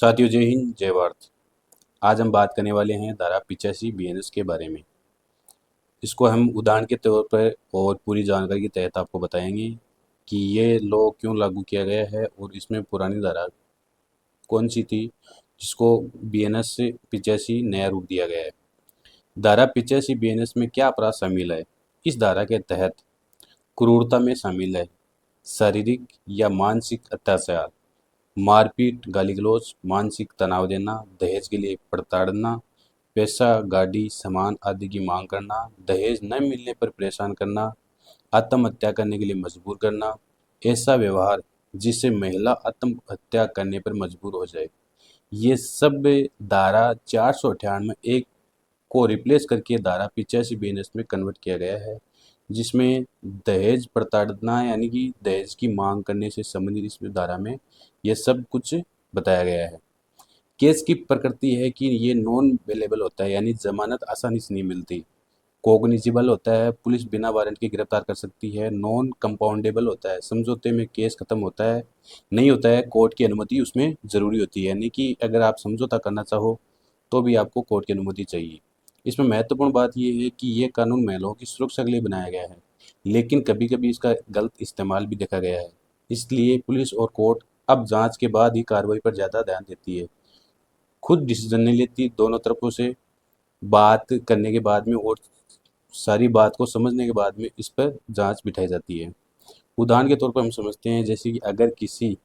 साथियों, जय हिंद जय भारत। आज हम बात करने वाले हैं धारा 85 बीएनएस के बारे में। इसको हम उदाहरण के तौर पर और पूरी जानकारी के तहत आपको बताएंगे कि ये लॉ क्यों लागू किया गया है और इसमें पुरानी धारा कौन सी थी जिसको बीएनएस से 85 नया रूप दिया गया है। धारा 85 बीएनएस में क्या अपराध शामिल है? इस धारा के तहत क्रूरता में शामिल है शारीरिक या मानसिक अत्याचार, मारपीट, गाली गलौज, मानसिक तनाव देना, दहेज के लिए प्रताड़ना, पैसा, गाड़ी, सामान आदि की मांग करना, दहेज न मिलने पर परेशान करना, आत्महत्या करने के लिए मजबूर करना, ऐसा व्यवहार जिससे महिला आत्महत्या करने पर मजबूर हो जाए। ये सब धारा 498 एक को रिप्लेस करके धारा 85 बीएनएस में कन्वर्ट किया गया है, जिसमें दहेज प्रताड़ना यानी कि दहेज की मांग करने से संबंधित इसमें धारा में यह सब कुछ बताया गया है। केस की प्रकृति है कि ये नॉन अवेलेबल होता है, यानी जमानत आसानी से नहीं मिलती। कोग्निजिबल होता है, पुलिस बिना वारंट के गिरफ्तार कर सकती है। नॉन कंपाउंडेबल होता है, समझौते में केस खत्म होता है नहीं होता है, कोर्ट की अनुमति उसमें ज़रूरी होती है, यानी कि अगर आप समझौता करना चाहो तो भी आपको कोर्ट की अनुमति चाहिए। इसमें महत्वपूर्ण बात यह है कि ये कानून महिलाओं की सुरक्षा के लिए बनाया गया है, लेकिन कभी कभी इसका गलत इस्तेमाल भी देखा गया है। इसलिए पुलिस और कोर्ट अब जांच के बाद ही कार्रवाई पर ज़्यादा ध्यान देती है, खुद डिसीजन नहीं लेती। दोनों तरफों से बात करने के बाद में और सारी बात को समझने के बाद में इस पर जांच बिठाई जाती है। उदाहरण के तौर पर हम समझते हैं, जैसे कि अगर किसी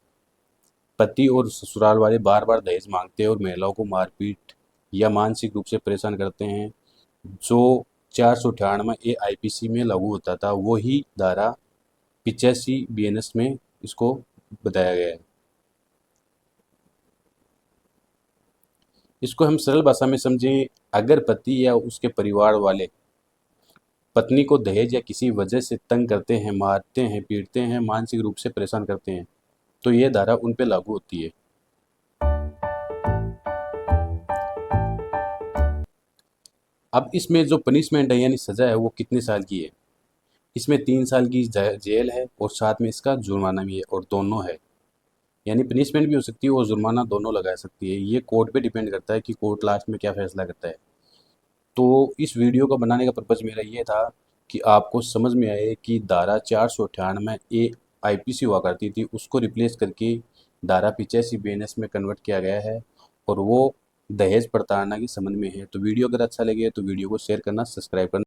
पति और ससुराल वाले बार बार दहेज मांगते हैं और महिलाओं को मारपीट या मानसिक रूप से परेशान करते हैं, जो 498 आईपीसी में लागू होता था, वही धारा 85 बीएनएस में इसको बताया गया है। इसको हम सरल भाषा में समझें, अगर पति या उसके परिवार वाले पत्नी को दहेज या किसी वजह से तंग करते हैं, मारते हैं, पीटते हैं, मानसिक रूप से परेशान करते हैं, तो ये धारा उन पे लागू होती है। अब इसमें जो पनिशमेंट है यानी सजा है वो कितने साल की है? इसमें 3 साल की जेल है और साथ में इसका जुर्माना भी है, और दोनों है, यानी पनिशमेंट भी हो सकती है और जुर्माना दोनों लगा सकती है। ये कोर्ट पे डिपेंड करता है कि कोर्ट लास्ट में क्या फैसला करता है। तो इस वीडियो का बनाने का पर्पज़ मेरा ये था कि आपको समझ में आए कि धारा 498 ए आईपीसी हुआ करती थी, उसको रिप्लेस करके धारा 85 बीएनएस में कन्वर्ट किया गया है, और वो दहेज प्रताड़ना के संबंध में है। तो वीडियो अगर अच्छा लगे तो वीडियो को शेयर करना, सब्सक्राइब करना।